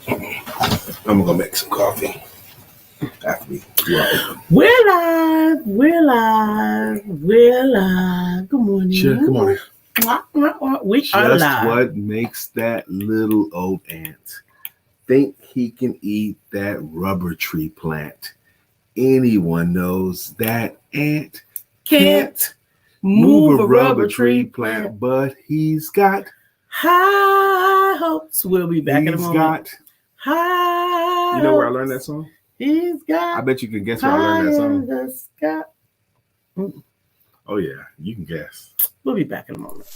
I'm gonna make some coffee after we do our open. We're live. Good morning. Sure, good morning. We are Just live. what makes that little old ant think he can eat that rubber tree plant? Anyone knows that ant can't move a rubber tree plant, but he's got high hopes. We'll be back in a moment. He's got high. You know where I learned that song? He's got. I bet you can guess where I learned that song. The sky. Oh yeah, you can guess. We'll be back in a moment.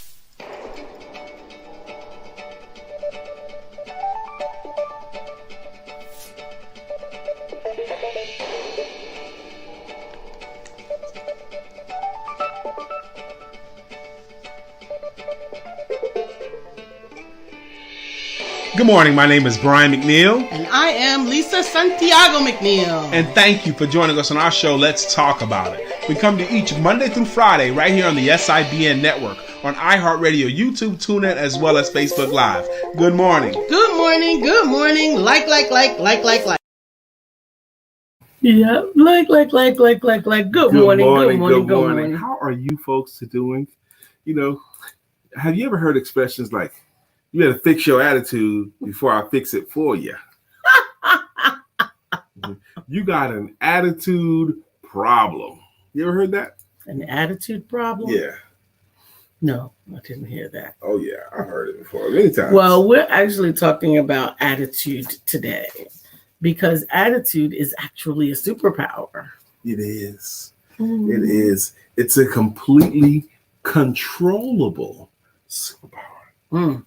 Good morning, my name is Brian McNeill. And I am Lisa Santiago McNeill. And thank you for joining us on our show, Let's Talk About It. We come to each Monday through Friday right here on the SIBN network, on iHeartRadio, YouTube, TuneIn, as well as Facebook Live. Good morning. Good morning. Good morning. Like. Yeah, like. Good morning. How are you folks doing? You know, have you ever heard expressions like, you better fix your attitude before I fix it for you? You got an attitude problem. You ever heard that? An attitude problem? Yeah. No, I didn't hear that. Oh, yeah. I've heard it before many times. Well, we're actually talking about attitude today because attitude is actually a superpower. It is. It is. It's a completely controllable superpower.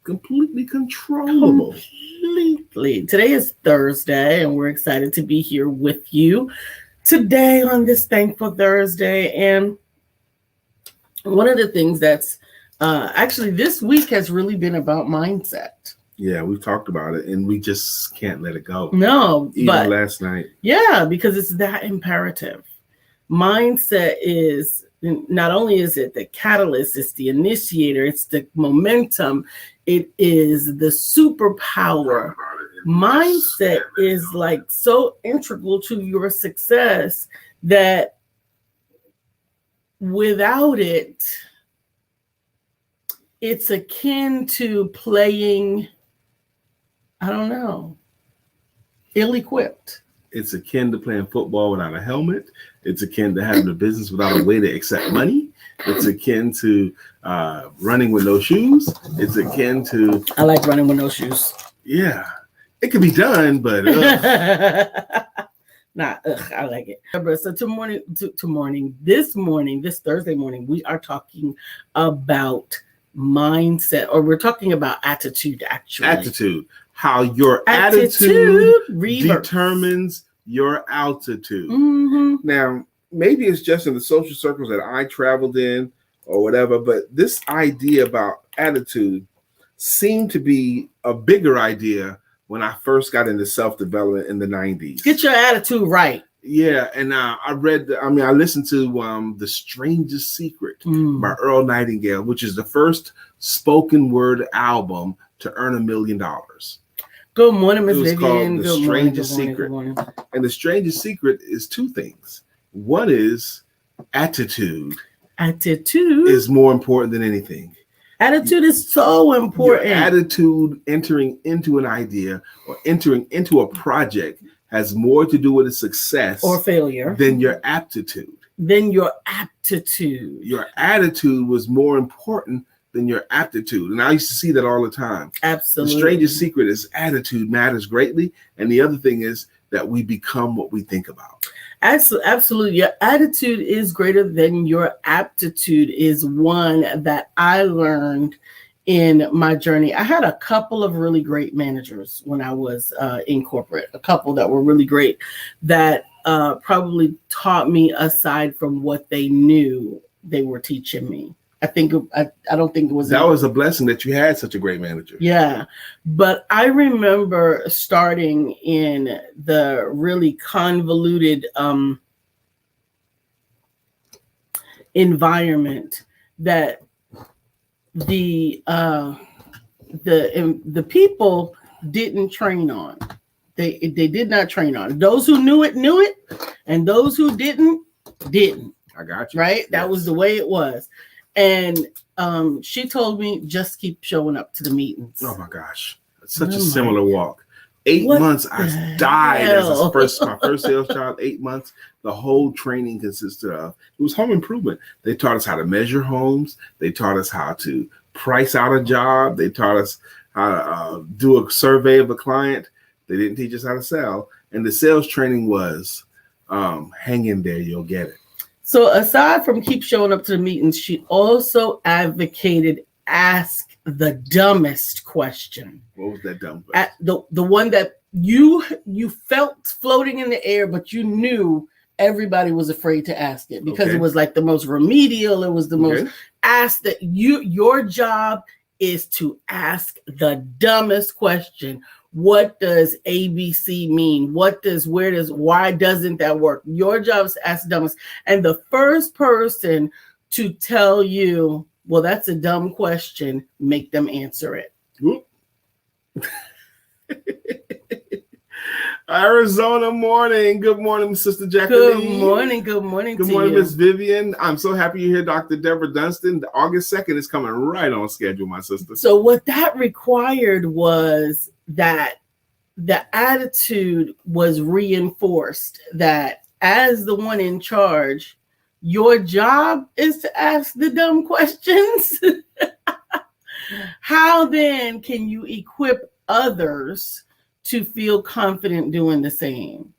Completely controllable. Completely. Today is Thursday, and we're excited to be here with you today on this thankful Thursday. And one of the things that's actually this week has really been about mindset. Yeah, we've talked about it, and we just can't let it go. No, even last night. Yeah, because it's that imperative. Mindset is not only is it the catalyst, it's the initiator, it's the momentum, it is the superpower. Mindset is like so integral to your success that without it, it's akin to playing, I don't know, ill-equipped. It's akin to playing football without a helmet. It's akin to having a business without a way to accept money. It's akin to running with no shoes. It's akin to... I like running with no shoes. Yeah. It can be done, but... I like it. So this Thursday morning, we are talking about mindset, or we're talking about attitude, actually. Attitude. How your attitude determines your altitude. Now, maybe it's just in the social circles that I traveled in or whatever, but this idea about attitude seemed to be a bigger idea when I first got into self-development in the 90s. Get your attitude right. Yeah, and I listened to The Strangest Secret by Earl Nightingale, which is the first spoken word album to earn $1 million. Good morning, Miss Vivian. Called The Strangest Secret. And The Strangest Secret is two things. One is attitude. Attitude is more important than anything. Attitude is so important. Your attitude entering into an idea or entering into a project has more to do with its success or failure than your aptitude. Your attitude was more important than your aptitude. And I used to see that all the time. Absolutely. The strangest secret is attitude matters greatly. And the other thing is that we become what we think about. Absolutely. Your attitude is greater than your aptitude is one that I learned in my journey. I had a couple of really great managers when I was in corporate, a couple that were really great that probably taught me aside from what they knew they were teaching me. I don't think it was. That was a blessing that you had such a great manager. Yeah. But I remember starting in the really convoluted environment that the people didn't train on. They did not train on. Those who knew it, and those who didn't. I got you. Right? Yes. That was the way it was. And she told me, just keep showing up to the meetings. Oh my gosh. It's such a similar walk. 8 months, I died as my first sales child. 8 months. The whole training consisted of, it was home improvement. They taught us how to measure homes. They taught us how to price out a job. They taught us how to do a survey of a client. They didn't teach us how to sell. And the sales training was, hang in there, you'll get it. So aside from keep showing up to the meetings, she also advocated ask the dumbest question. What was that dumb question? The one that you felt floating in the air, but you knew everybody was afraid to ask it because it was like the most remedial. It was the most ask that your job is to ask the dumbest question. What does ABC mean? Why doesn't that work? Your job is to ask the dumbest. And the first person to tell you, well, that's a dumb question, make them answer it. Arizona morning. Good morning, Sister Jacqueline. Good morning. Good morning, Miss Vivian. I'm so happy you're here, Dr. Deborah Dunstan. August 2nd is coming right on schedule, my sister. So what that required was that the attitude was reinforced that as the one in charge, your job is to ask the dumb questions. How then can you equip others to feel confident doing the same?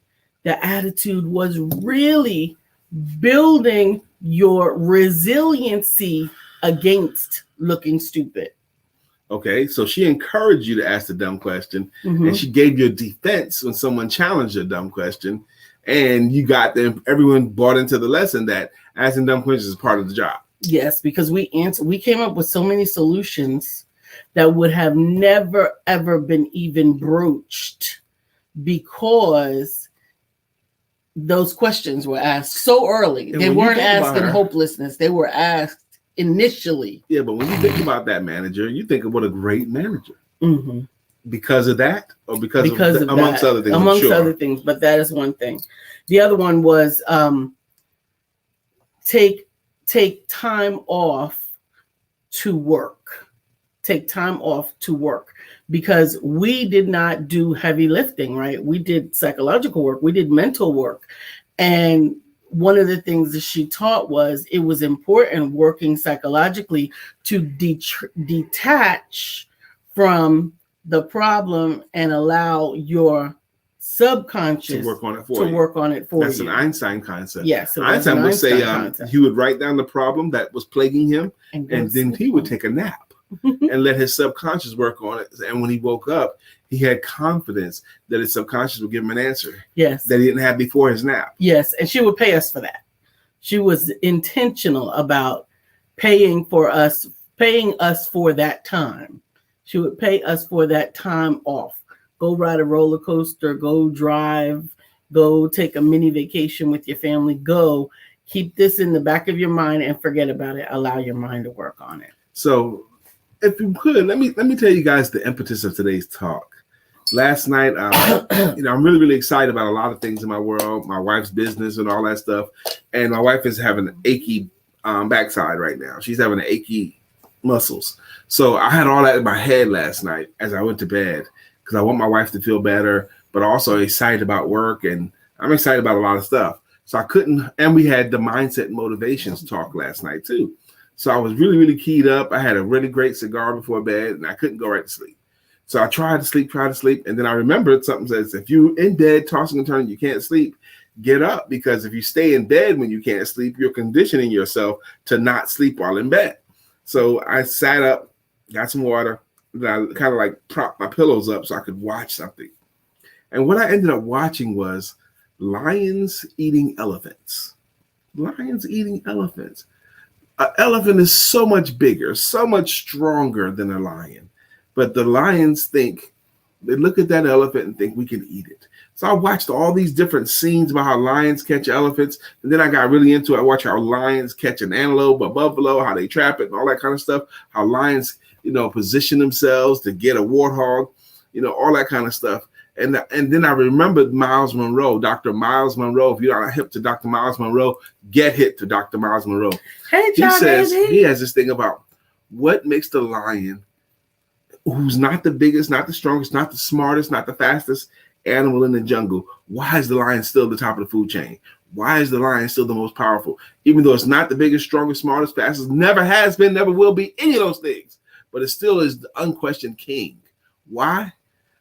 The attitude was really building your resiliency against looking stupid. Okay, so she encouraged you to ask the dumb question, and she gave you a defense when someone challenged a dumb question, and you got them. Everyone bought into the lesson that asking dumb questions is part of the job. Yes, because we came up with so many solutions that would have never ever been even broached because those questions were asked so early. They weren't asked in hopelessness. They were asked initially. Yeah, but when you think about that manager, you think of what a great manager. Because of that, or because of amongst other things? Amongst other things, but that is one thing. The other one was take time off to work. Take time off to work, because we did not do heavy lifting, right? We did psychological work. We did mental work. And one of the things that she taught was it was important working psychologically to detach from the problem and allow your subconscious to work on it for you. That's an Einstein concept. Yes. Einstein would say he would write down the problem that was plaguing him, and then he would take a nap and let his subconscious work on it. And when he woke up, he had confidence that his subconscious would give him an answer. Yes. That he didn't have before his nap. Yes. And she would pay us for that. She was intentional about paying us for that time. She would pay us for that time off. Go ride a roller coaster, go drive, go take a mini vacation with your family. Go keep this in the back of your mind and forget about it. Allow your mind to work on it. So if you could, let me tell you guys the impetus of today's talk. Last night, I'm really, really excited about a lot of things in my world, my wife's business and all that stuff. And my wife is having an achy backside right now. She's having achy muscles. So I had all that in my head last night as I went to bed, because I want my wife to feel better, but also excited about work. And I'm excited about a lot of stuff. So I couldn't, and we had the mindset and motivations talk last night too. So I was really, really keyed up. I had a really great cigar before bed, and I couldn't go right to sleep. So I tried to sleep. And then I remembered something says, if you're in bed, tossing and turning, you can't sleep, get up. Because if you stay in bed when you can't sleep, you're conditioning yourself to not sleep while in bed. So I sat up, got some water, and I kind of like propped my pillows up so I could watch something. And what I ended up watching was lions eating elephants. Lions eating elephants. An elephant is so much bigger, so much stronger than a lion. But the lions they look at that elephant and think we can eat it. So I watched all these different scenes about how lions catch elephants. And then I got really into it. I watched how lions catch an antelope, a buffalo, how they trap it and all that kind of stuff. How lions, position themselves to get a warthog. all that kind of stuff. And then I remembered Miles Monroe, Dr. Miles Monroe. If you're not hip to Dr. Miles Monroe, get hip to Dr. Miles Monroe. Hey, John, he has this thing about what makes the lion, who's not the biggest, not the strongest, not the smartest, not the fastest animal in the jungle. Why is the lion still the top of the food chain? Why is the lion still the most powerful? Even though it's not the biggest, strongest, smartest, fastest, never has been, never will be, any of those things. But it still is the unquestioned king. Why?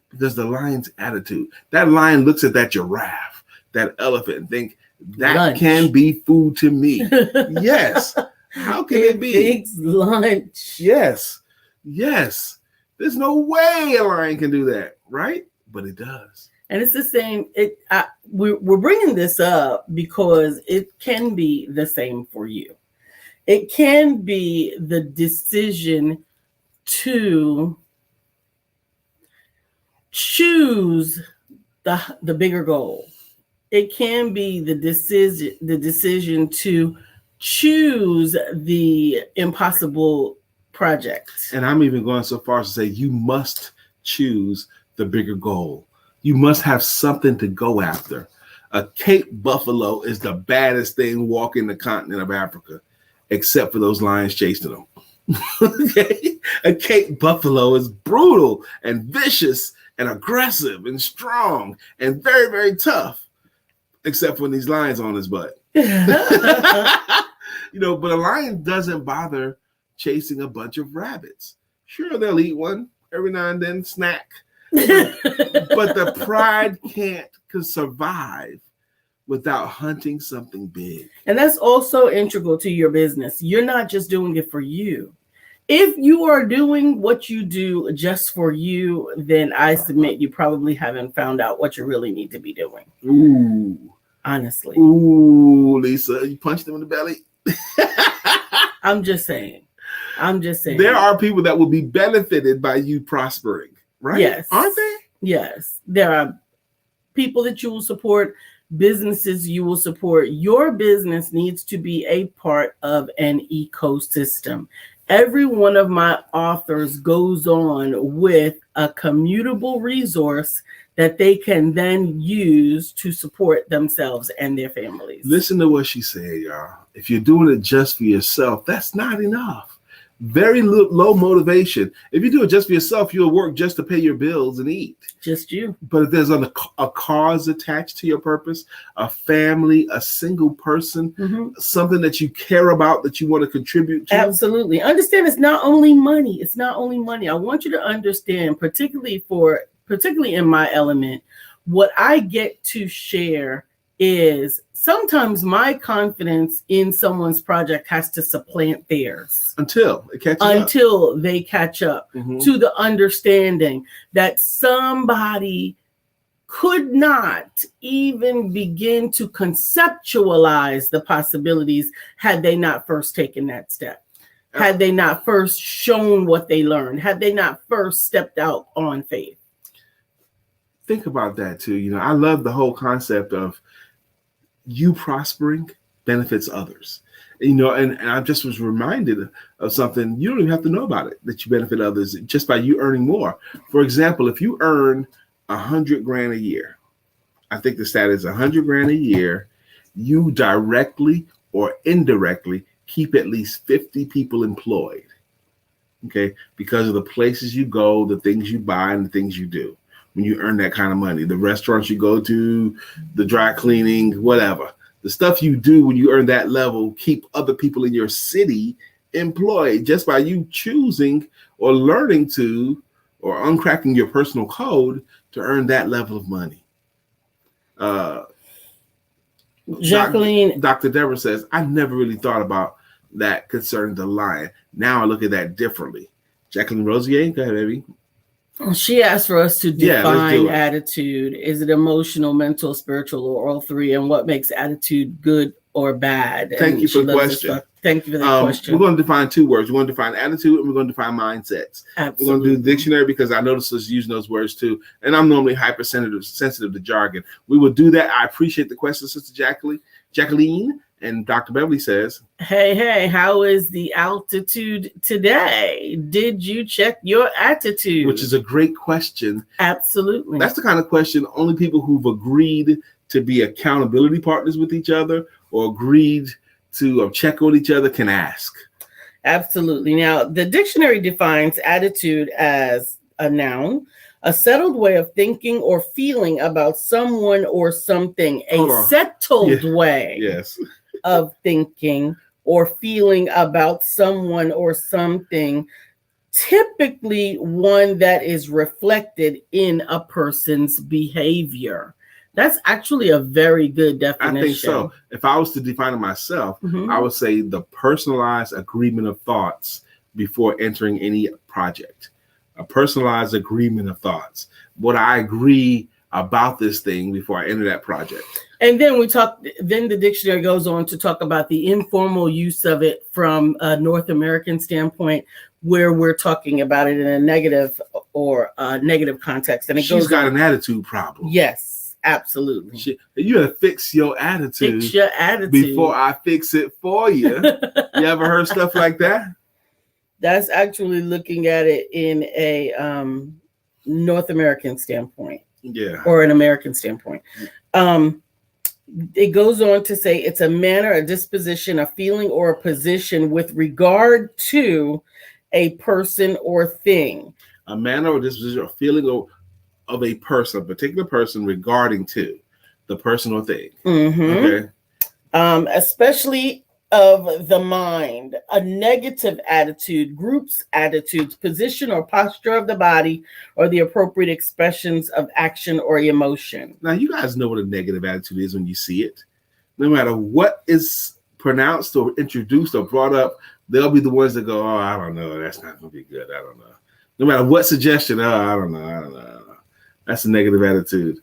Because the lion's attitude. That lion looks at that giraffe, that elephant, and think, that lunch can be food to me. Yes. How can it be? Big lunch. Yes. Yes. There's no way a lion can do that, right? But it does. And it's the same. We're bringing this up because it can be the same for you. It can be the decision to choose the bigger goal. It can be the decision to choose the impossible project. And I'm even going so far as to say you must choose the bigger goal. You must have something to go after. A Cape buffalo is the baddest thing walking the continent of Africa, except for those lions chasing them. Okay? A Cape buffalo is brutal and vicious and aggressive and strong and very, very tough, except when these lions on his butt. But a lion doesn't bother chasing a bunch of rabbits. Sure, they'll eat one every now and then, snack. But the pride can't survive without hunting something big. And that's also integral to your business. You're not just doing it for you. If you are doing what you do just for you, then I submit you probably haven't found out what you really need to be doing. Ooh. Honestly. Ooh, Lisa, you punched them in the belly. I'm just saying. There are people that will be benefited by you prospering, right? Yes. Aren't they? Yes. There are people that you will support, businesses you will support. Your business needs to be a part of an ecosystem. Every one of my authors goes on with a commutable resource that they can then use to support themselves and their families. Listen to what she said, y'all. If you're doing it just for yourself, that's not enough. Very low motivation. If you do it just for yourself, you'll work just to pay your bills and eat. Just you. But if there's a cause attached to your purpose, a family, a single person, something that you care about that you want to contribute to. Absolutely. Understand it's not only money. It's not only money. I want you to understand, particularly in my element, what I get to share is sometimes my confidence in someone's project has to supplant theirs until they catch up to the understanding that somebody could not even begin to conceptualize the possibilities had they not first taken that step, had they not first shown what they learned, had they not first stepped out on faith. Think about that too. I love the whole concept of you prospering benefits others. And I just was reminded of something. You don't even have to know about it, that you benefit others just by you earning more. For example, if you earn $100,000 a year, I think the stat is $100,000 a year, you directly or indirectly keep at least 50 people employed. Okay, because of the places you go, the things you buy, and the things you do. When you earn that kind of money, the restaurants you go to, the dry cleaning, whatever, the stuff you do when you earn that level, keep other people in your city employed just by you choosing or learning to, or uncracking your personal code to earn that level of money. Jacqueline. Dr. Deborah says, I never really thought about that concerning the lion. Now I look at that differently. Jacqueline Rosier, go ahead, baby. She asked for us to define attitude. Is it emotional, mental, spiritual, or all three? And what makes attitude good or bad? Thank you for the question. Thank you for that question. We're going to define two words. We're going to define attitude and we're going to define mindsets. Absolutely. We're going to do the dictionary because I noticed us using those words too. And I'm normally sensitive to jargon. We will do that. I appreciate the question, Sister Jacqueline. And Dr. Beverly says, hey, how is the altitude today? Did you check your attitude? Which is a great question. Absolutely. That's the kind of question only people who've agreed to be accountability partners with each other or agreed to check on each other can ask. Absolutely. Now, the dictionary defines attitude as a noun, a settled way of thinking or feeling about someone or something, settled way of thinking or feeling about someone or something, typically one that is reflected in a person's behavior. That's actually a very good definition. I think so. If I was to define it myself, I would say the personalized agreement of thoughts before entering any project. A personalized agreement of thoughts. Would I agree about this thing before I enter that project? And then then the dictionary goes on to talk about the informal use of it from a North American standpoint, where we're talking about it in a negative or negative context. And She's got an attitude problem. Yes. Absolutely. You gotta fix your attitude. Fix your attitude before I fix it for you. You ever heard stuff like that? That's actually looking at it in a North American standpoint. Yeah. Or an American standpoint. It goes on to say it's a manner, a disposition, a feeling, or a position with regard to a person or thing. A manner or disposition or feeling of a person, a particular person regarding to the person or thing. Okay. Especially of the mind, a negative attitude, group's attitudes, position or posture of the body, or the appropriate expressions of action or emotion. Now, you guys know what a negative attitude is when you see it. No matter what is pronounced or introduced or brought up, they'll be the ones that go, oh, I don't know, that's not going to be good. I don't know. No matter what suggestion, I don't know. That's a negative attitude.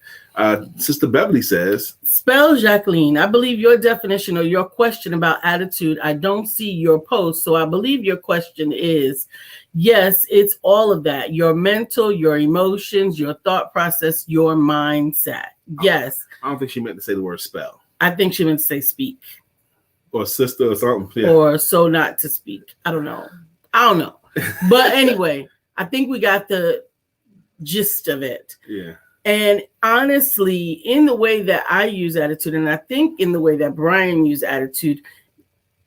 Sister Beverly says, spell Jacqueline. I believe your definition or your question about attitude. I don't see your post. So I believe your question is, yes, it's all of that. Your mental, your emotions, your thought process, your mindset. Yes. I don't think she meant to say the word spell. I think she meant to say speak. Or sister or something. Yeah. Or so not to speak. I don't know. But anyway, I think we got the gist of it. Yeah. And honestly, in the way that I use attitude, and I think in the way that Brian used attitude,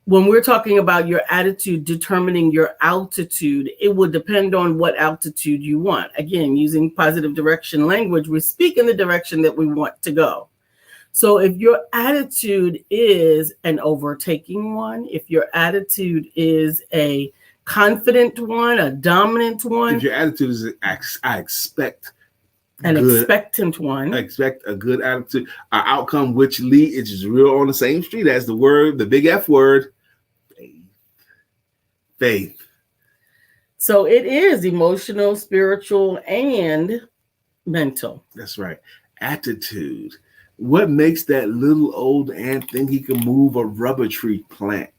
when we're talking about your attitude determining your altitude, it will depend on what altitude you want. Again, using positive direction language, we speak in the direction that we want to go. So if your attitude is an overtaking one, if your attitude is a confident one, a dominant one. If your attitude is, I expect expectant one. I expect a good attitude, an outcome which leads, is real on the same street as the word, the big F word, faith. So it is emotional, spiritual, and mental. That's right. Attitude. What makes that little old ant think he can move a rubber tree plant?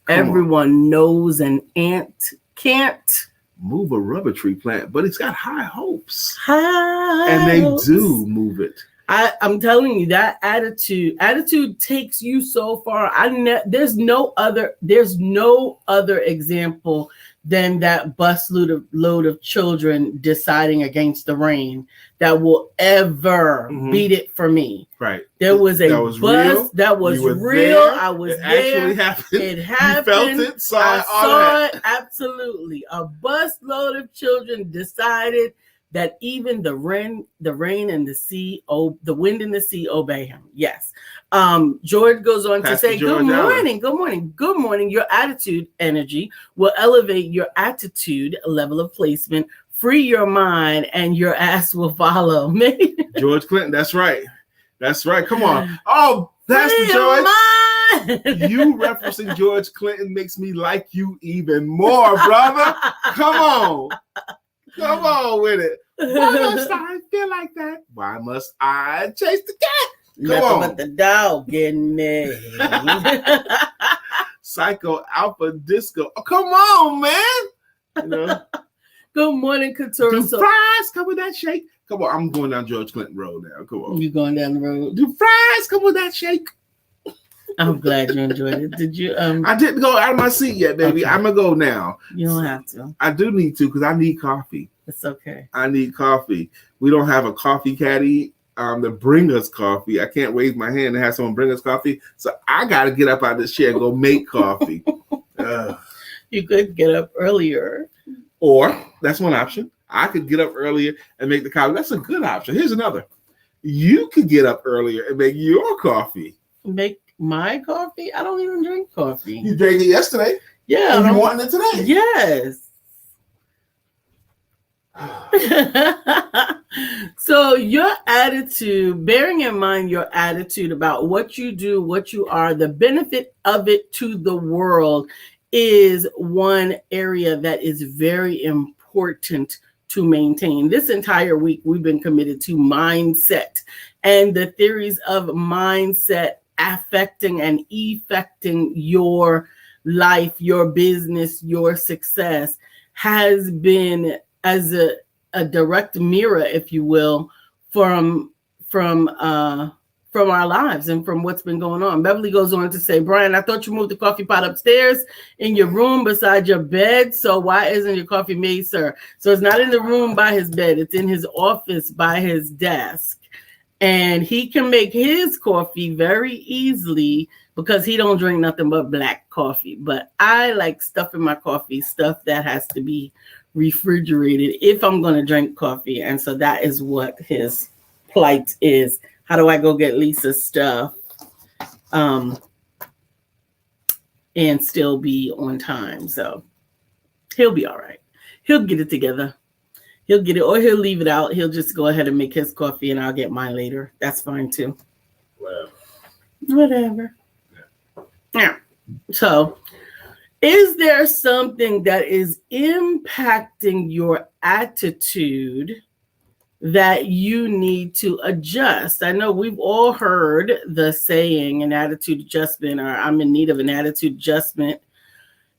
Everyone knows an ant can't move a rubber tree plant, but it's got high hopes. And they do move it. I'm telling you, that attitude takes you so far. There's no other example than that bus load of children deciding against the rain that will ever beat it for me. Right. There was a bus that was real. I was there. Actually happened. It happened. You felt it. I saw it. Absolutely. A bus load of children decided that even the rain and the sea, the wind and the sea obey him. Yes. George goes on to say, good morning. Your attitude energy will elevate your attitude level of placement, free your mind, and your ass will follow. George Clinton, that's right. Come on. Oh, Pastor George. You referencing George Clinton makes me like you even more, brother. Come on with it. Why must I feel like that? Why must I chase the cat? Nothing but the dog getting me. Psycho Alpha Disco. Oh, come on, man. You know. Good morning, Couture. Do fries come with that shake? Come on, I'm going down George Clinton Road now. Come on. You going down the road? Do fries come with that shake? I'm glad you enjoyed it. Did you? I didn't go out of my seat yet, baby. Okay. I'm gonna go now. You don't have to. I do need to because I need coffee. It's okay. I need coffee. We don't have a coffee caddy to bring us coffee. I can't wave my hand and have someone bring us coffee. So I got to get up out of this chair and go make coffee. You could get up earlier. Or that's one option. I could get up earlier and make the coffee. That's a good option. Here's another. You could get up earlier and make your coffee. Make my coffee? I don't even drink coffee. You drank it yesterday? Yeah. And you wanting it today? Yes. So your attitude, bearing in mind your attitude about what you do, what you are, the benefit of it to the world is one area that is very important to maintain. This entire week, we've been committed to mindset and the theories of mindset affecting and effecting your life, your business, your success has been as a direct mirror, if you will, from our lives and from what's been going on. Beverly goes on to say, Brian, I thought you moved the coffee pot upstairs in your room beside your bed. So why isn't your coffee made, sir? So it's not in the room by his bed. It's in his office by his desk. And he can make his coffee very easily because he don't drink nothing but black coffee. But I like stuff in my coffee, stuff that has to be refrigerated if I'm going to drink coffee. And so that is what his plight is. How do I go get Lisa's stuff and still be on time? So he'll be all right. He'll get it together. He'll get it, or he'll leave it out. He'll just go ahead and make his coffee and I'll get mine later. That's fine too. Whatever. Yeah. So is there something that is impacting your attitude that you need to adjust? I know we've all heard the saying, an attitude adjustment, or I'm in need of an attitude adjustment.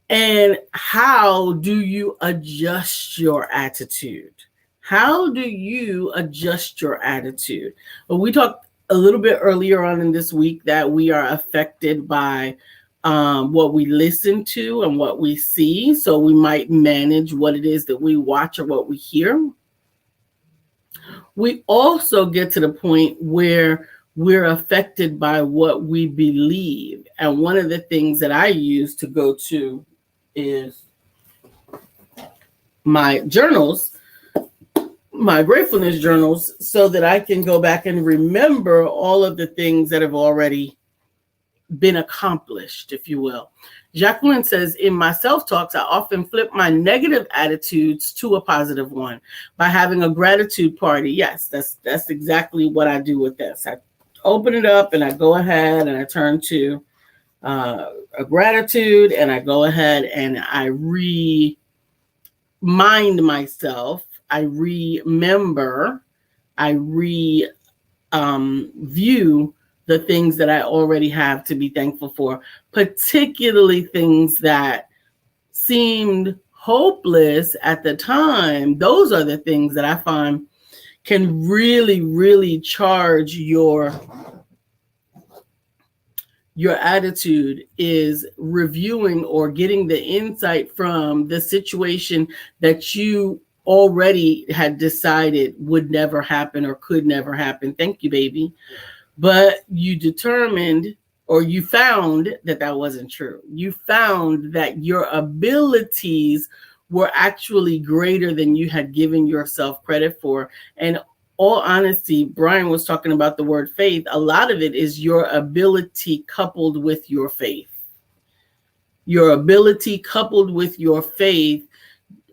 And how do you adjust your attitude? How do you adjust your attitude? Well, we talked a little bit earlier on in this week that we are affected by what we listen to and what we see. So we might manage what it is that we watch or what we hear. We also get to the point where we're affected by what we believe. And one of the things that I use to go to is my journals, my gratefulness journals, so that I can go back and remember all of the things that have already been accomplished, if you will. Jacqueline says, in my self-talks, I often flip my negative attitudes to a positive one by having a gratitude party. Yes, that's exactly what I do with this. I open it up and I go ahead and I turn to a gratitude and I go ahead and I remind myself, I remember, I review the things that I already have to be thankful for, particularly things that seemed hopeless at the time. Those are the things that I find can really, really charge your attitude, is reviewing or getting the insight from the situation that you already had decided would never happen or could never happen. Thank you, baby. But you determined, or you found that wasn't true. You found that your abilities were actually greater than you had given yourself credit for. And all honesty, Brian was talking about the word faith. A lot of it is your ability coupled with your faith. Your ability coupled with your faith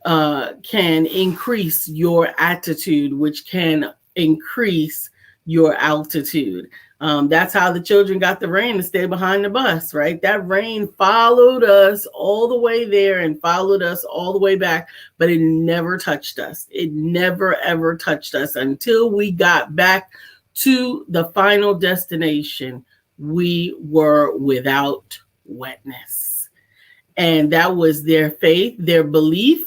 can increase your attitude, which can increase your altitude. That's how the children got the rain to stay behind the bus, right? That rain followed us all the way there and followed us all the way back, but it never touched us. It never, ever touched us until we got back to the final destination. We were without wetness. And that was their faith, their belief,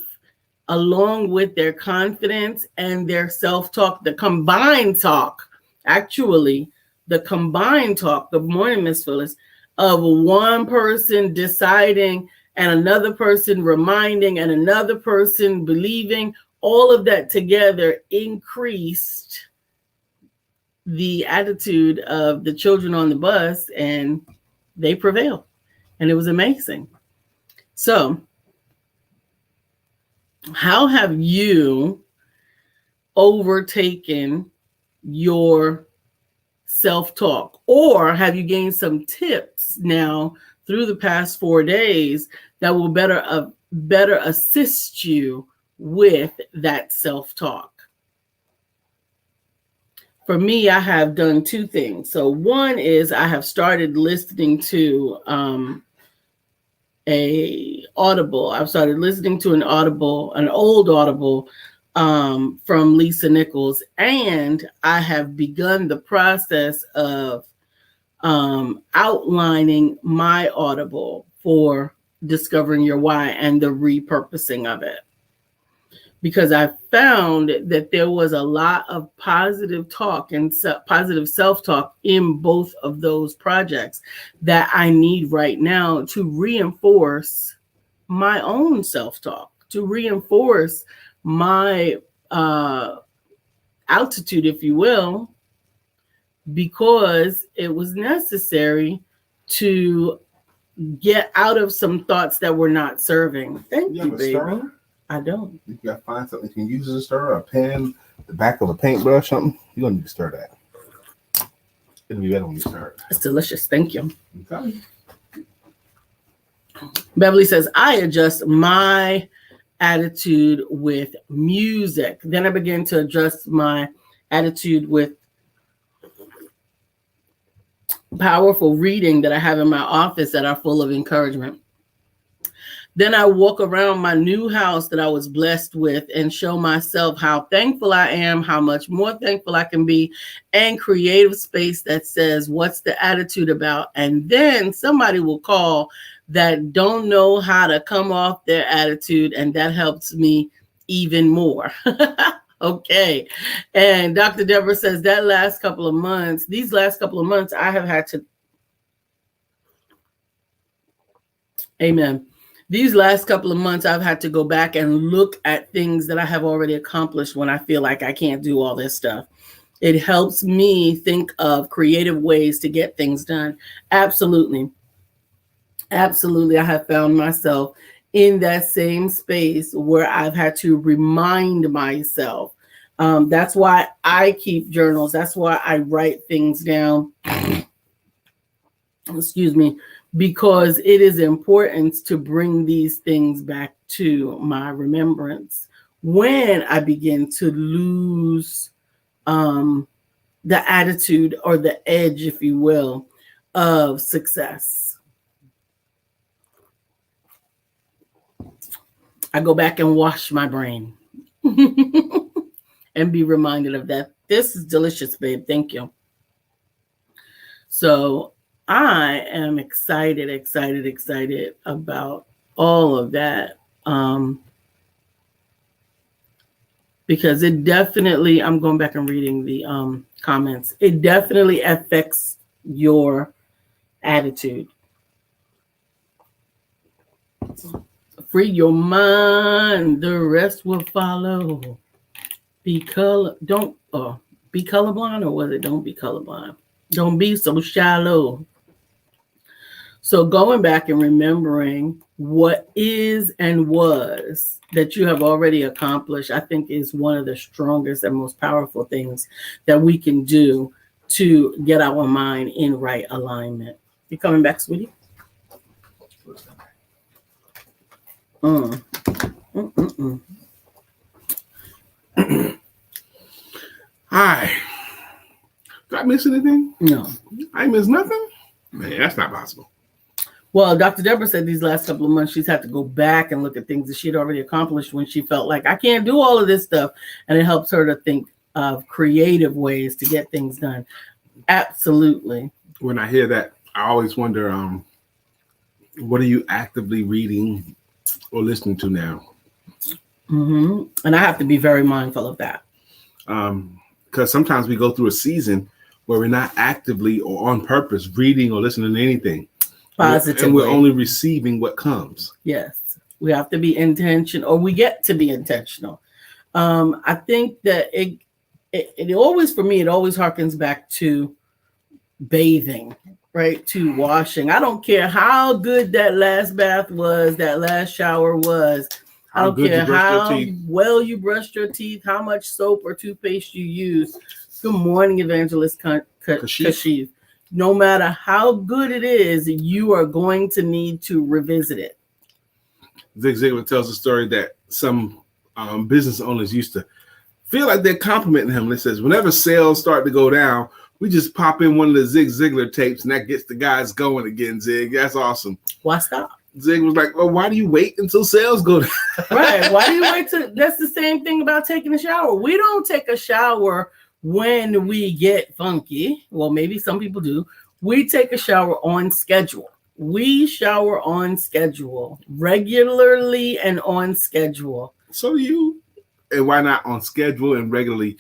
along with their confidence and their self-talk, the combined talk. Actually, the combined talk, good morning, Miss Phyllis, of one person deciding and another person reminding and another person believing, all of that together increased the attitude of the children on the bus, and they prevailed. And it was amazing. So, how have you overtaken your self-talk? Or have you gained some tips now through the past 4 days that will better assist you with that self-talk? For me, I have done two things. So one is I have started listening to I've started listening to an old Audible from Lisa Nichols, and I have begun the process of outlining my Audible for Discovering Your Why and the repurposing of it. Because I found that there was a lot of positive talk and positive self-talk in both of those projects that I need right now to reinforce my own self-talk, to reinforce my altitude, if you will, because it was necessary to get out of some thoughts that were not serving. Thank you, baby. Stirrer? I don't. You gotta find something you can use as a stirrer, a pen, the back of a paintbrush, something. You're gonna need to stir that. It'll be better when you stir it. It's delicious. Thank you. Okay. Beverly says, I adjust my attitude with music. Then I begin to adjust my attitude with powerful reading that I have in my office that are full of encouragement. Then I walk around my new house that I was blessed with and show myself how thankful I am, how much more thankful I can be, and creative space that says, what's the attitude about? And then somebody will call that don't know how to come off their attitude, and that helps me even more. Okay. And Dr. Deborah says these last couple of months, I have had to, amen. These last couple of months, I've had to go back and look at things that I have already accomplished when I feel like I can't do all this stuff. It helps me think of creative ways to get things done. Absolutely. Absolutely. I have found myself in that same space where I've had to remind myself. That's why I keep journals. That's why I write things down. Excuse me. Because it is important to bring these things back to my remembrance when I begin to lose the attitude or the edge, if you will, of success. I go back and wash my brain and be reminded of that. This is delicious, babe. Thank you. So I am excited about all of that. Because it definitely, I'm going back and reading the comments. It definitely affects your attitude. Free your mind, the rest will follow. Be colorblind, or was it don't be colorblind? Don't be so shallow. So going back and remembering what is and was that you have already accomplished, I think is one of the strongest and most powerful things that we can do to get our mind in right alignment. You coming back, sweetie? Hi. Did I miss anything? No. I miss nothing? Man, that's not possible. Well, Dr. Deborah said these last couple of months, she's had to go back and look at things that she had already accomplished when she felt like, I can't do all of this stuff. And it helps her to think of creative ways to get things done. Absolutely. When I hear that, I always wonder, what are you actively reading or listening to now? Mm-hmm. And I have to be very mindful of that. Because sometimes we go through a season where we're not actively or on purpose reading or listening to anything. positively. And we're only receiving what comes. Yes. We have to be intentional, or we get to be intentional. I think that it always, for me, it always harkens back to bathing, right? To washing. I don't care how good that last bath was, that last shower was. I don't care how well you brushed your teeth, how much soap or toothpaste you use. Good morning, Evangelist Kashif. No matter how good it is, you are going to need to revisit it. Zig Ziglar tells a story that some business owners used to feel like they're complimenting him. It says, whenever sales start to go down, we just pop in one of the Zig Ziglar tapes, and that gets the guys going again, Zig. That's awesome. Why stop? Zig was like, well, why do you wait until sales go down? Right. Why do you wait that's the same thing about taking a shower. We don't take a shower when we get funky. Well, maybe some people do. We take a shower on schedule. We shower on schedule, regularly and on schedule. So and why not on schedule and regularly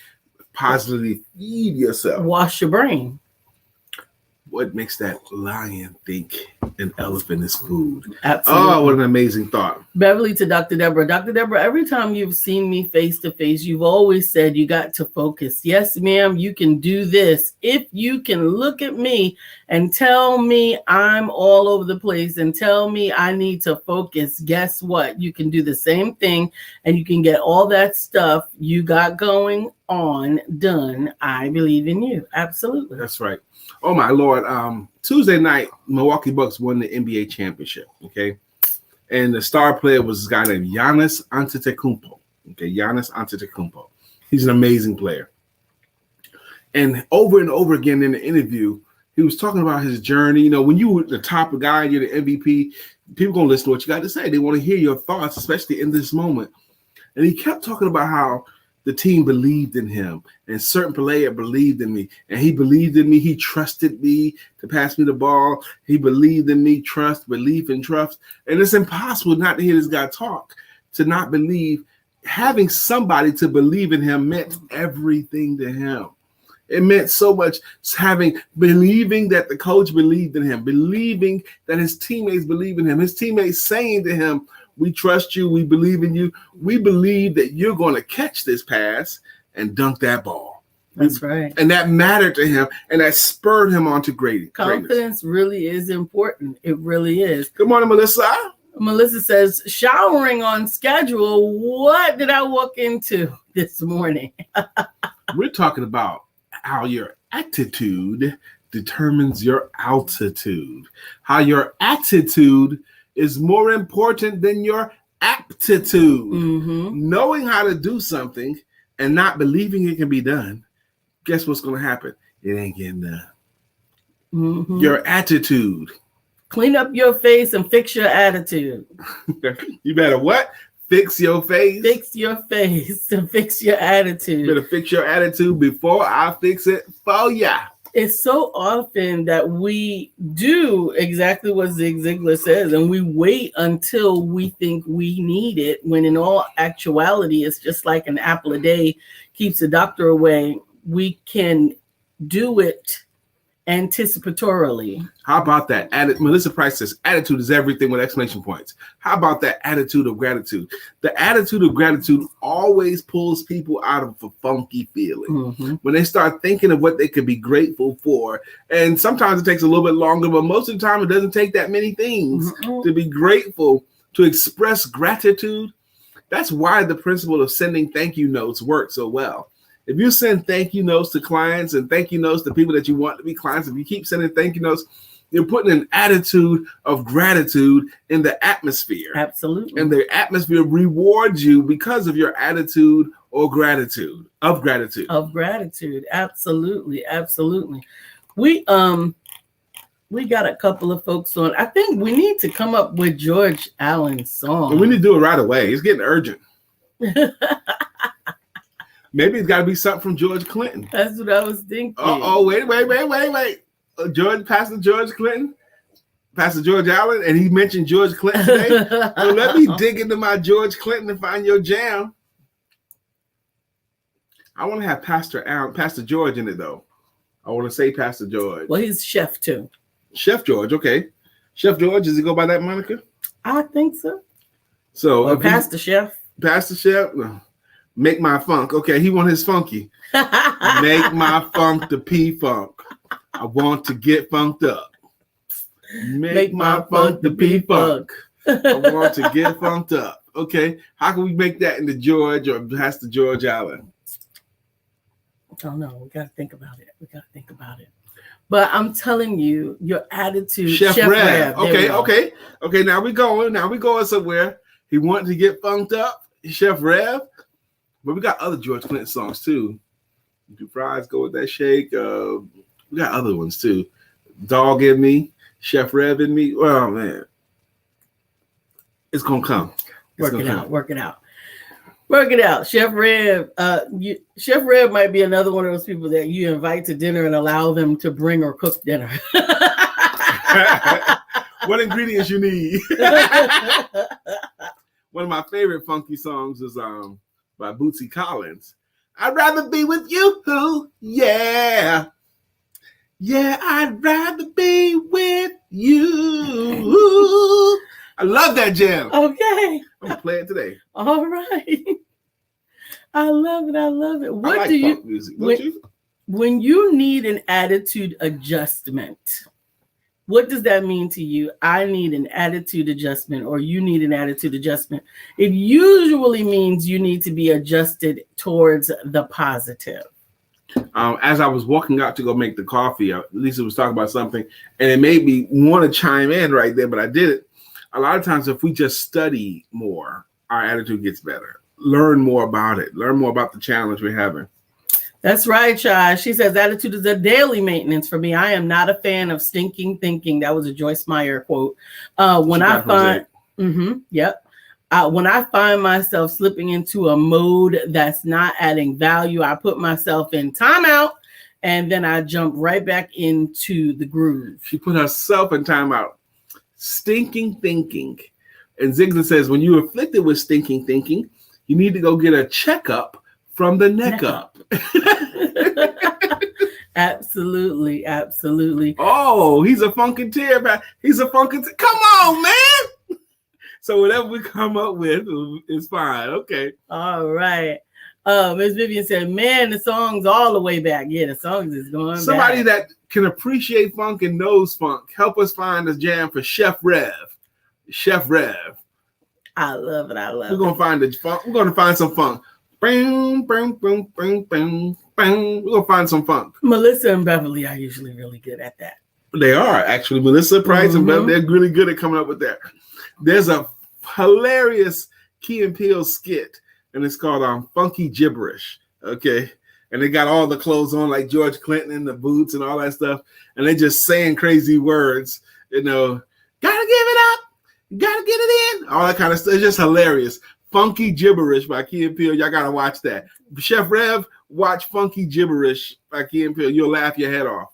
positively feed yourself? Wash your brain. What makes that lion think an elephant is food? Absolutely. Oh, what an amazing thought. Beverly to Dr. Deborah. Dr. Deborah, every time you've seen me face to face, you've always said you got to focus. Yes, ma'am, you can do this. If you can look at me and tell me I'm all over the place and tell me I need to focus, guess what? You can do the same thing and you can get all that stuff you got going on done. I believe in you. Absolutely. That's right. Oh, my Lord. Tuesday night, Milwaukee Bucks won the NBA championship, okay? And the star player was this guy named Giannis Antetokounmpo, okay? Giannis Antetokounmpo. He's an amazing player. And over again in the interview, he was talking about his journey. You know, when you were the top guy, you're the MVP, people going to listen to what you got to say. They want to hear your thoughts, especially in this moment. And he kept talking about how the team believed in him, and certain player believed in me, and he believed in me. He trusted me to pass me the ball. He believed in me, belief and trust. And it's impossible not to hear this guy talk, to not believe. Having somebody to believe in him meant everything to him. It meant so much, believing that the coach believed in him, believing that his teammates believe in him, his teammates saying to him, we trust you. We believe in you. We believe that you're going to catch this pass and dunk that ball. That's right. And that mattered to him, and that spurred him on to greatness. Confidence really is important. It really is. Good morning, Melissa. Melissa says, showering on schedule. What did I walk into this morning? We're talking about how your attitude determines your altitude. How your attitude is more important than your aptitude. Mm-hmm. Knowing how to do something and not believing it can be done, guess what's going to happen? It ain't getting done. Mm-hmm. Your attitude. Clean up your face and fix your attitude. You better what? Fix your face. Fix your face and fix your attitude. You better fix your attitude before I fix it for ya. It's so often that we do exactly what Zig Ziglar says, and we wait until we think we need it, when in all actuality, it's just like an apple a day keeps the doctor away. We can do it anticipatorily. How about that? Melissa Price says, attitude is everything with exclamation points. How about that attitude of gratitude? The attitude of gratitude always pulls people out of a funky feeling. Mm-hmm. When they start thinking of what they could be grateful for, and sometimes it takes a little bit longer, but most of the time it doesn't take that many things to be grateful, to express gratitude. That's why the principle of sending thank you notes works so well. If you send thank you notes to clients and thank you notes to people that you want to be clients, if you keep sending thank you notes, you're putting an attitude of gratitude in the atmosphere. Absolutely. And the atmosphere rewards you because of your attitude or gratitude, of gratitude. Of gratitude. Absolutely. Absolutely. We got a couple of folks on. I think we need to come up with George Allen's song. And we need to do it right away. It's getting urgent. Maybe it's got to be something from George Clinton. That's what I was thinking. Wait. Pastor George Clinton, Pastor George Allen, and he mentioned George Clinton today. So let me dig into my George Clinton and find your jam. I want to have Pastor George in it, though. I want to say Pastor George. Well, he's chef, too. Chef George, okay. Chef George, does he go by that moniker? I think so. So or Pastor Chef. Pastor Chef? No. Make my funk. Okay, he want his funky. Make my funk the P-Funk. I want to get funked up. Make my funk the P-Funk. I want to get funked up. Okay, how can we make that into George or Pastor George Allen? Oh no, we got to think about it. But I'm telling you, your attitude, Chef Rev. Okay. Now we going somewhere. He wanted to get funked up, Chef Rev. But we got other George Clinton songs too. Do fries go with that shake? We got other ones too. Dog in me, Chef Rev in me. Well, man, it's gonna come. Work it out. Chef Rev. Chef Rev might be another one of those people that you invite to dinner and allow them to bring or cook dinner. What ingredients you need? One of my favorite funky songs is by Bootsy Collins. I'd rather be with you, yeah. Yeah, I'd rather be with you. I love that jam. Okay. I'm gonna play it today. All right. I love it. What I like do you funk music? When you need an attitude adjustment, what does that mean to you? I need an attitude adjustment, or you need an attitude adjustment. It usually means you need to be adjusted towards the positive. As I was walking out to go make the coffee, Lisa was talking about something, and it made me want to chime in right there, but I didn't. A lot of times, if we just study more, our attitude gets better. Learn more about it. Learn more about the challenge we're having. That's right, Chai. She says, attitude is a daily maintenance for me. I am not a fan of stinking thinking. That was a Joyce Meyer quote. When I find myself slipping into a mode that's not adding value, I put myself in timeout, and then I jump right back into the groove. She put herself in timeout. Stinking thinking. And Zigzag says, when you're afflicted with stinking thinking, you need to go get a checkup from the neck up. Absolutely. Oh, he's a funketeer. Come on, man. So whatever we come up with is fine. Okay. All right. Ms. Vivian said, man, the song's all the way back. Yeah, the songs is going back. Somebody that can appreciate funk and knows funk, help us find a jam for Chef Rev. I love it. We're gonna find the funk. We're gonna find some funk. Bang, bang, bang, bang, bang, bang. We're gonna find some funk. Melissa and Beverly are usually really good at that. They are actually. Melissa Price and Beverly, they're really good at coming up with that. There's a hilarious Key and Peele skit, and it's called Funky Gibberish. Okay. And they got all the clothes on like George Clinton and the boots and all that stuff. And they just saying crazy words, gotta give it up. Gotta get it in. All that kind of stuff. It's just hilarious. Funky Gibberish by Key and Peele. Y'all gotta watch that. Chef Rev, watch Funky Gibberish by Key and Peele. You'll laugh your head off.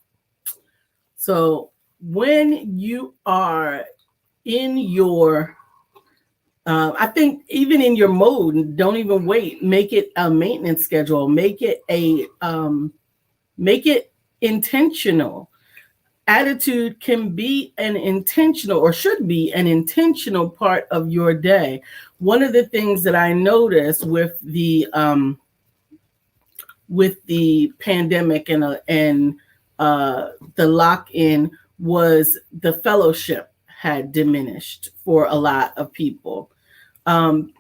So when you are in your I think even in your mode, don't even wait. Make it a maintenance schedule. Make it intentional. Attitude can be an intentional, or should be an intentional part of your day. One of the things that I noticed with the pandemic and the lock-in was the fellowship had diminished for a lot of people. And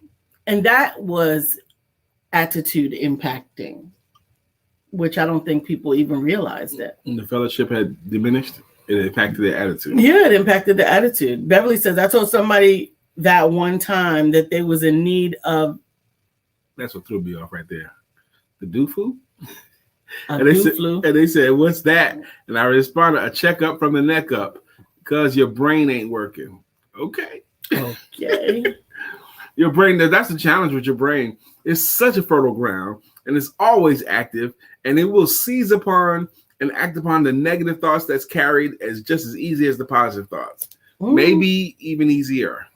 that was attitude impacting, which I don't think people even realized it. And the fellowship had diminished. It impacted their attitude. Yeah, it impacted the attitude. Beverly says, I told somebody that one time that they was in need of. That's what threw me off right there. The do-flu? And they said, what's that? And I responded, a checkup from the neck up, because your brain ain't working. Okay. Your brain, that's the challenge with your brain. It's such a fertile ground, and it's always active, and it will seize upon and act upon the negative thoughts that's carried as just as easy as the positive thoughts. Ooh. Maybe even easier.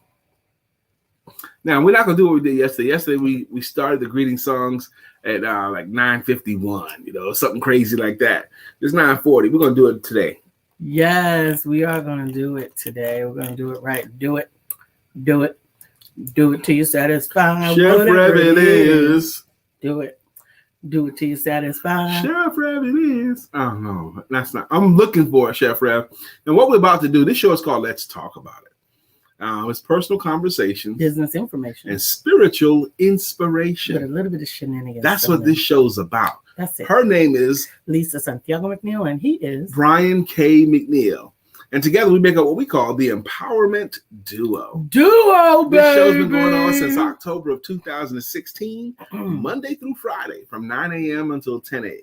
Now, we're not going to do what we did yesterday. Yesterday, we started the greeting songs at like 9:51, something crazy like that. It's 9:40. We're going to do it today. Yes, we are going to do it today. We're going to do it right. Do it. Do it. Do it till you're satisfied. Chef Rev it is. Do it. Do it till you're satisfied. Chef Rev it is. Oh, no, that's not. I'm looking for it, Chef Rev. And what we're about to do, this show is called Let's Talk About It. It's personal conversation, business information, and spiritual inspiration. With a little bit of shenanigans. That's what this show's about. That's it. Her name is Lisa Santiago McNeill, and he is Brian K. McNeill. And together we make up what we call the Empowerment Duo. Baby! This show's been going on since October of 2016, Monday through Friday, from 9 a.m. until 10 a.m.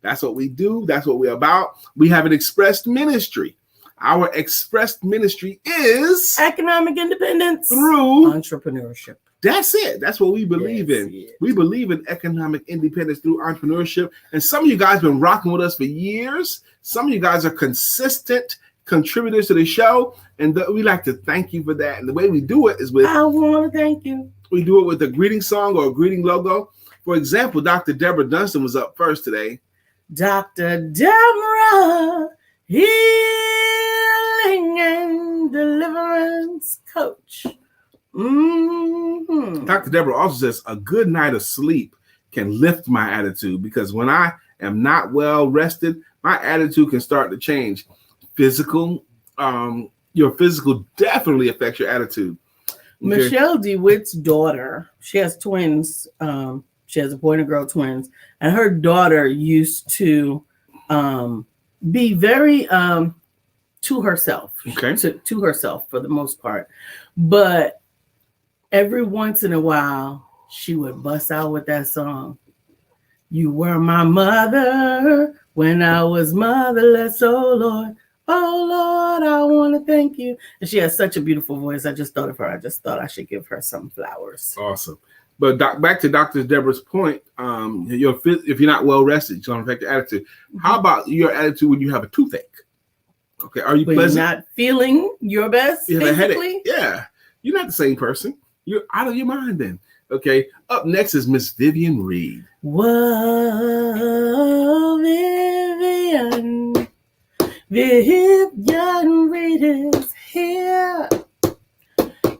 That's what we do. That's what we're about. We have an expressed ministry. Our expressed ministry is economic independence through entrepreneurship. That's it. That's what we believe in. It. We believe in economic independence through entrepreneurship. And some of you guys have been rocking with us for years. Some of you guys are consistent contributors to the show. And we like to thank you for that. And the way we do it is with I want to thank you. We do it with a greeting song or a greeting logo. For example, Dr. Deborah Dunstan was up first today. Dr. Deborah, healing and deliverance coach. Mm-hmm. Dr. Deborah also says a good night of sleep can lift my attitude, because when I am not well rested, my attitude can start to change. Your physical definitely affects your attitude. Okay. Michelle DeWitt's daughter, she has twins. She has a boy and a girl twins, and her daughter used to be very to herself, to herself for the most part. But every once in a while, she would bust out with that song. You were my mother when I was motherless, oh Lord. Oh Lord, I want to thank you. And she has such a beautiful voice. I just thought of her. I just thought I should give her some flowers. Awesome. But back to Dr. Deborah's point, if you're not well rested, it's going to affect your attitude. How about your attitude when you have a toothache? Okay, are you pleasant? You're not feeling your best? You have a headache. Yeah, you're not the same person. You're out of your mind then. Okay, up next is Miss Vivian Reed. Whoa, Vivian. Vivian Reed is here.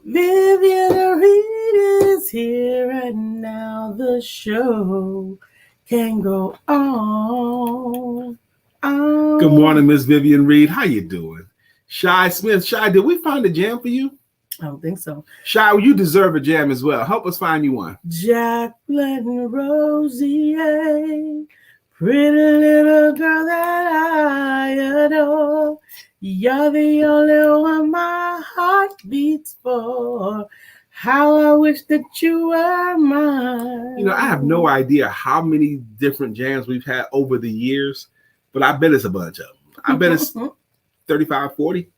Vivian Reed is here, and now the show can go on. Good morning, Miss Vivian Reed. How you doing? Shy Smith. Shy, did we find a jam for you? I don't think so. Shy, you deserve a jam as well. Help us find you one. Jacqueline Rosie, pretty little girl that I adore. You're the only one my heart beats for. How I wish that you were mine. You know, I have no idea how many different jams we've had over the years, but I bet it's a bunch of them. I bet it's 35, 40.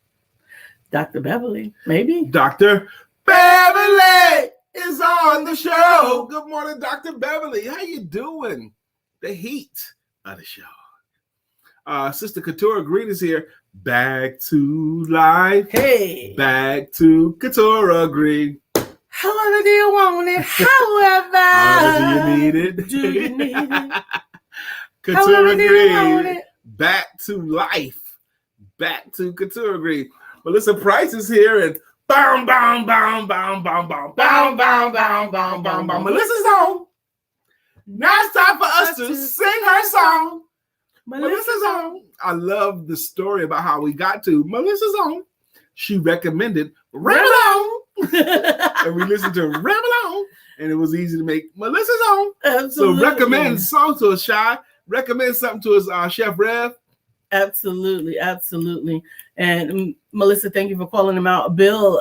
Dr. Beverly, maybe. Dr. Beverly is on the show. Good morning, Dr. Beverly. How you doing? The heat of the show. Sister Katura Green is here. Back to life. Hey. Back to Katura Green. However do you want it? However. However do you need it? Do you need it? Katura Green. Back to life. Back to Katura Green. Melissa Price is here, and boom, boom, boom, boom, boom, boom, boom, boom, boom, boom, boom, boom. Melissa's on. Now it's time for us to sing her song. Melissa's on. I love the story about how we got to Melissa's on. She recommended Ramble On. And we listened to Ramble On, and it was easy to make Melissa's on. Absolutely. So recommend a song to us, Shy. Recommend something to us, Chef Rev. Absolutely, absolutely. And Melissa, thank you for calling him out. Bill,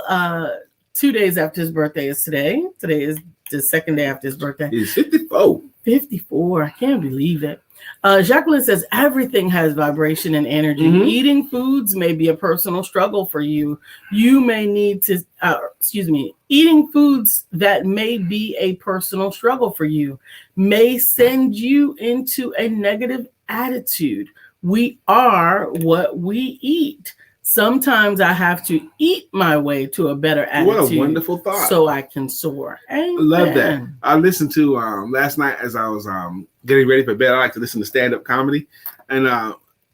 2 days after his birthday is today. Today is the second day after his birthday. He's 54. 54. I can't believe it. Jacqueline says everything has vibration and energy. Mm-hmm. Eating foods may be a personal struggle for you. You may need to, eating foods that may be a personal struggle for you may send you into a negative attitude. We are what we eat. Sometimes I have to eat my way to a better attitude. What a wonderful thought. So I can soar. Amen. I love that. I listened to last night as I was getting ready for bed. I like to listen to stand-up comedy. And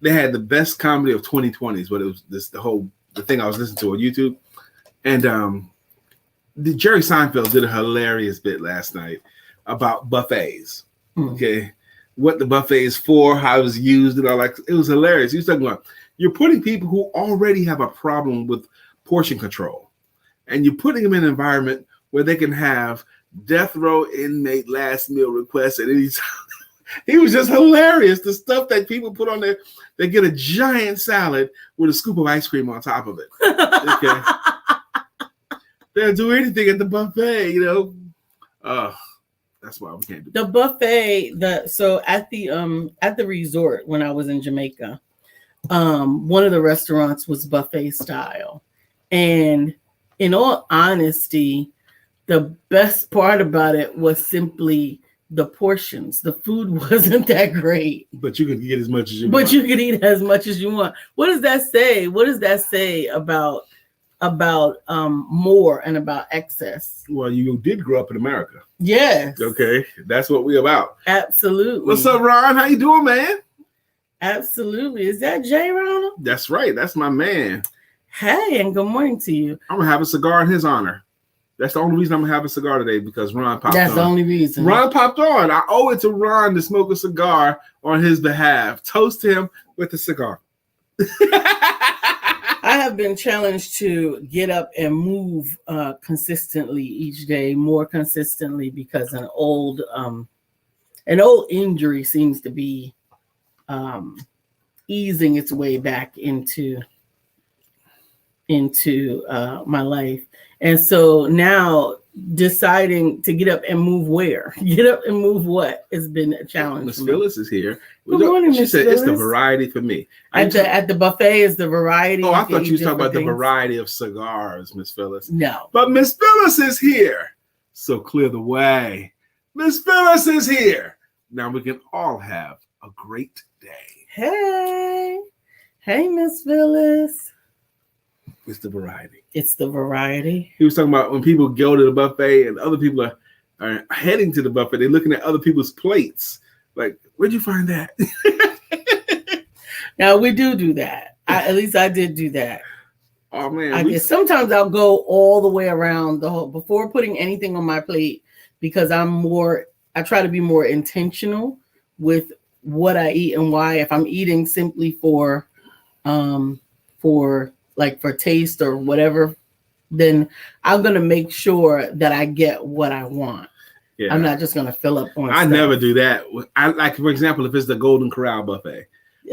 they had the best comedy of 2020s, but it was the thing I was listening to on YouTube. And Jerry Seinfeld did a hilarious bit last night about buffets. Okay. What the buffet is for, how it was used, and all that. It was hilarious. He was talking about you're putting people who already have a problem with portion control, and you're putting them in an environment where they can have death row inmate last meal requests at any time. He was just hilarious. The stuff that people put on there, they get a giant salad with a scoop of ice cream on top of it. Okay. They'll do anything at the buffet, you know. That's why we can't do the buffet. So at the resort when I was in Jamaica, one of the restaurants was buffet style, and in all honesty, the best part about it was simply the portions. The food wasn't that great, but you could get as much as you want. But you could eat as much as you want. What does that say? What does that say about more and about excess? Well, you did grow up in America. Yes. Okay, that's what we're about. Absolutely. What's up, Ron? How you doing, man? Absolutely. Is that Jay Ronald? That's right. That's my man. Hey, and good morning to you. I'm gonna have a cigar in his honor. That's the only reason I'm gonna have a cigar today, because Ron popped on. That's the only reason. Ron popped on. I owe it to Ron to smoke a cigar on his behalf. Toast him with a cigar. I have been challenged to get up and move consistently each day, more consistently, because an old injury seems to be easing its way back into my life. And so now deciding to get up and move what has been a challenge. Miss Phyllis is here. Good morning, she said Phyllis. It's the variety for me. At the buffet is the variety. Oh, I thought you were talking about the variety of cigars, Miss Phyllis. No. But Miss Phyllis is here. So clear the way. Miss Phyllis is here. Now we can all have a great day. Hey, Miss Phyllis. It's the variety. It's the variety. He was talking about when people go to the buffet and other people are heading to the buffet, they're looking at other people's plates. Like, where'd you find that? Now, we do that. At least I did do that. Oh, man. Sometimes I'll go all the way around the whole, before putting anything on my plate, because I try to be more intentional with what I eat and why. If I'm eating simply for taste or whatever, then I'm going to make sure that I get what I want. Yeah. I'm not just going to fill up on stuff. Never do that. I like, for example, if it's the Golden Corral buffet,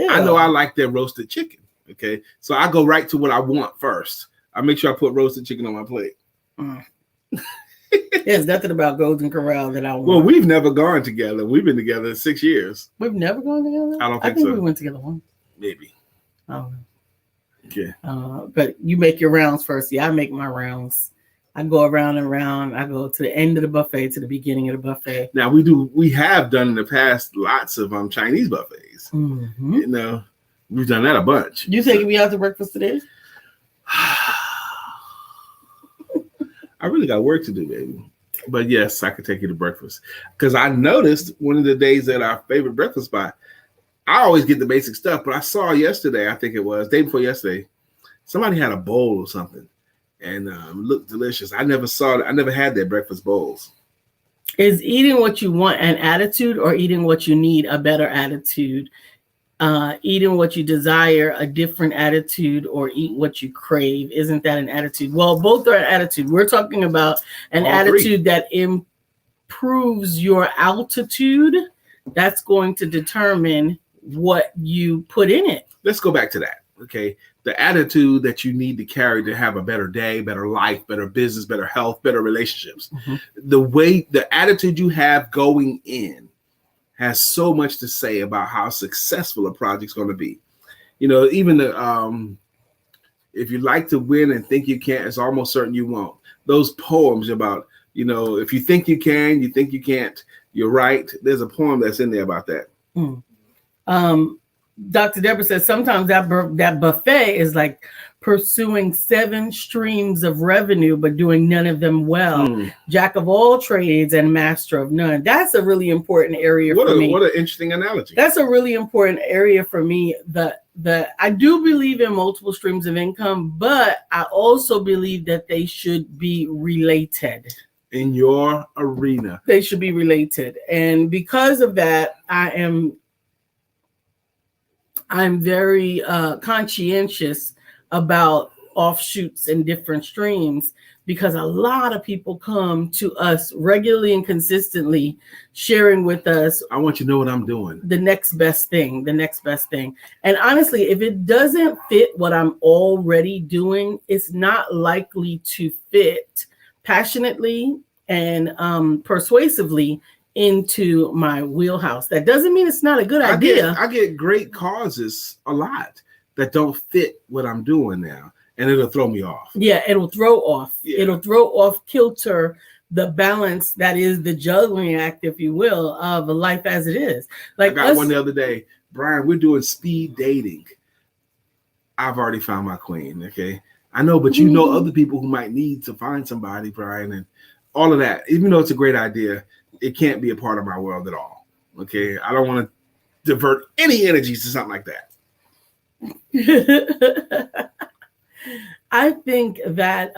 I know I like their roasted chicken. Okay. So I go right to what I want first. I make sure I put roasted chicken on my plate. There's nothing about Golden Corral that I want. Well, we've never gone together. We've been together 6 years. We've never gone together? I don't think so. We went together once. Maybe. Oh. Okay. But you make your rounds first. Yeah, I make my rounds. I go around and around. I go to the end of the buffet, to the beginning of the buffet. Now we have done in the past lots of Chinese buffets. Mm-hmm. You know, we've done that a bunch. You taking me out to breakfast today? I really got work to do, baby. But yes, I could take you to breakfast. Because I noticed one of the days at our favorite breakfast spot, I always get the basic stuff, but I saw yesterday, I think it was, day before yesterday, somebody had a bowl or something and looked delicious. I never had their breakfast bowls. Is eating what you want an attitude, or eating what you need a better attitude? Eating what you desire a different attitude, or eat what you crave? Isn't that an attitude? Well, both are an attitude. We're talking about an attitude that improves your altitude. That's going to determine what you put in it. Let's go back to that. Okay. The attitude that you need to carry to have a better day, better life, better business, better health, better relationships. Mm-hmm. The attitude you have going in has so much to say about how successful a project's going to be. You know, even if you like to win and think you can't, it's almost certain you won't. Those poems about, you know, if you think you can, you think you can't, you're right. There's a poem that's in there about that. Dr. Deborah says sometimes that buffet is like pursuing 7 streams of revenue, but doing none of them well. Jack of all trades and master of none. That's a really important area for me. What an interesting analogy. That's a really important area for me. I do believe in multiple streams of income, but I also believe that they should be related. In your arena. They should be related. And because of that, I'm very conscientious about offshoots and different streams, because a lot of people come to us regularly and consistently sharing with us, I want you to know what I'm doing. The next best thing. And honestly, if it doesn't fit what I'm already doing, it's not likely to fit passionately and persuasively into my wheelhouse. That doesn't mean it's not a good idea. I get great causes a lot that don't fit what I'm doing now, and it'll throw me off. Yeah, it'll throw off. Yeah. It'll throw off kilter the balance that is the juggling act, if you will, of a life as it is. Like I got one the other day, Brian, we're doing speed dating. I've already found my queen, okay? I know, but you know other people who might need to find somebody, Brian, and all of that. Even though it's a great idea, it can't be a part of my world at all. Okay. I don't want to divert any energies to something like that. I think that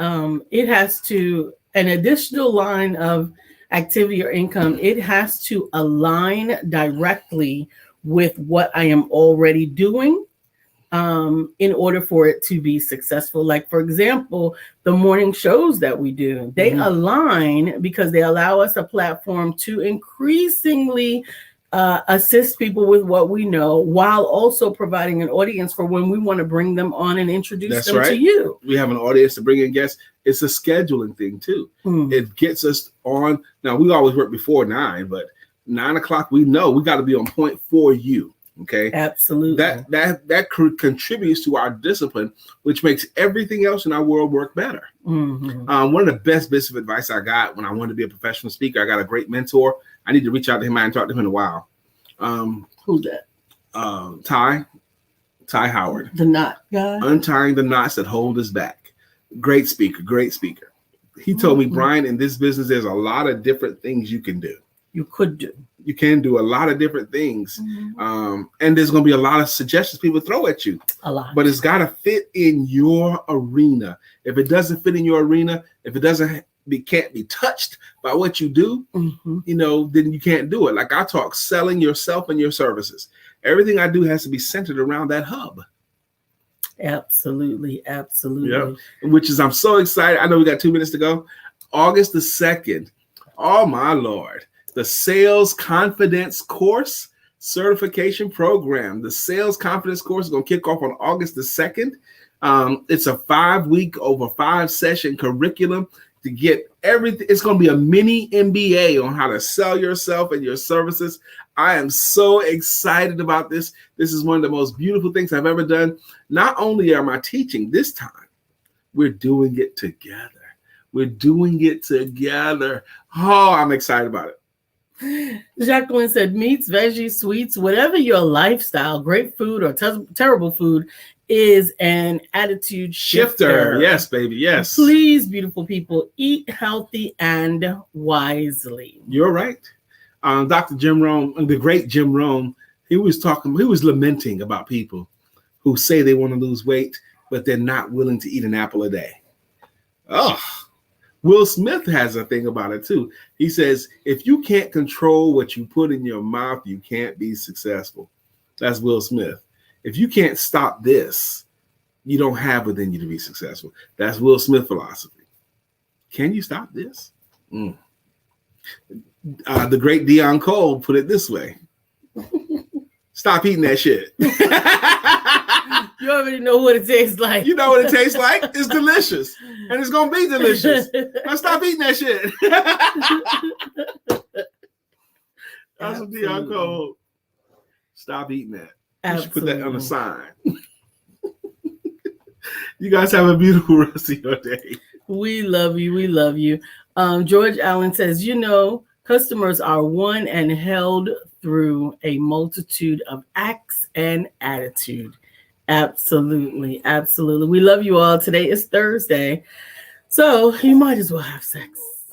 it has to, an additional line of activity or income, it has to align directly with what I am already doing in order for it to be successful. Like, for example, the morning shows that we do, they align because they allow us a platform to increasingly assist people with what we know, while also providing an audience for when we want to bring them on and introduce them to you. We have an audience to bring in guests. It's a scheduling thing too. It gets us on. Now, we always work before 9, but 9 o'clock, we know we got to be on point for you. Okay. Absolutely. That contributes to our discipline, which makes everything else in our world work better. One of the best bits of advice I got when I wanted to be a professional speaker, I got a great mentor. I need to reach out to him. I haven't talked to him in a while. Who's that? Ty Howard. The knot guy. Untying the knots that hold us back. Great speaker. He told me, Brian, in this business, there's a lot of different things you can do. You can do a lot of different things. And there's going to be a lot of suggestions people throw at you. A lot. But it's got to fit in your arena. If it doesn't fit in your arena, if it can't be touched by what you do, then you can't do it. Like I talk, selling yourself and your services. Everything I do has to be centered around that hub. Absolutely. Yep. Which is, I'm so excited. I know we got 2 minutes to go. August the 2nd. Oh my Lord. The Sales Confidence Course Certification Program. The Sales Confidence Course is going to kick off on August the 2nd. It's a 5-week over 5-session curriculum to get everything. It's going to be a mini MBA on how to sell yourself and your services. I am so excited about this. This is one of the most beautiful things I've ever done. Not only am I teaching this time, we're doing it together. Oh, I'm excited about it. Jacqueline said, meats, veggies, sweets, whatever your lifestyle, great food or terrible food is an attitude shifter. Yes, baby. Yes. Please, beautiful people, eat healthy and wisely. You're right. Dr. Jim Rohn, the great Jim Rohn, he was lamenting about people who say they want to lose weight, but they're not willing to eat an apple a day. Oh, Will Smith has a thing about it too. He says, if you can't control what you put in your mouth, you can't be successful. That's Will Smith. If you can't stop this, you don't have within you to be successful. That's Will Smith philosophy. Can you stop this? The great Dion Cole put it this way. Stop eating that shit. You already know what it tastes like. You know what it tastes like? It's delicious. And it's going to be delicious. Now stop eating that shit. That's what Dion Cole. Stop eating that. You should put that on a sign. You guys have a beautiful rest of your day. We love you. George Allen says, Customers are won and held through a multitude of acts and attitude. Absolutely. Absolutely. We love you all. Today is Thursday, so you might as well have sex.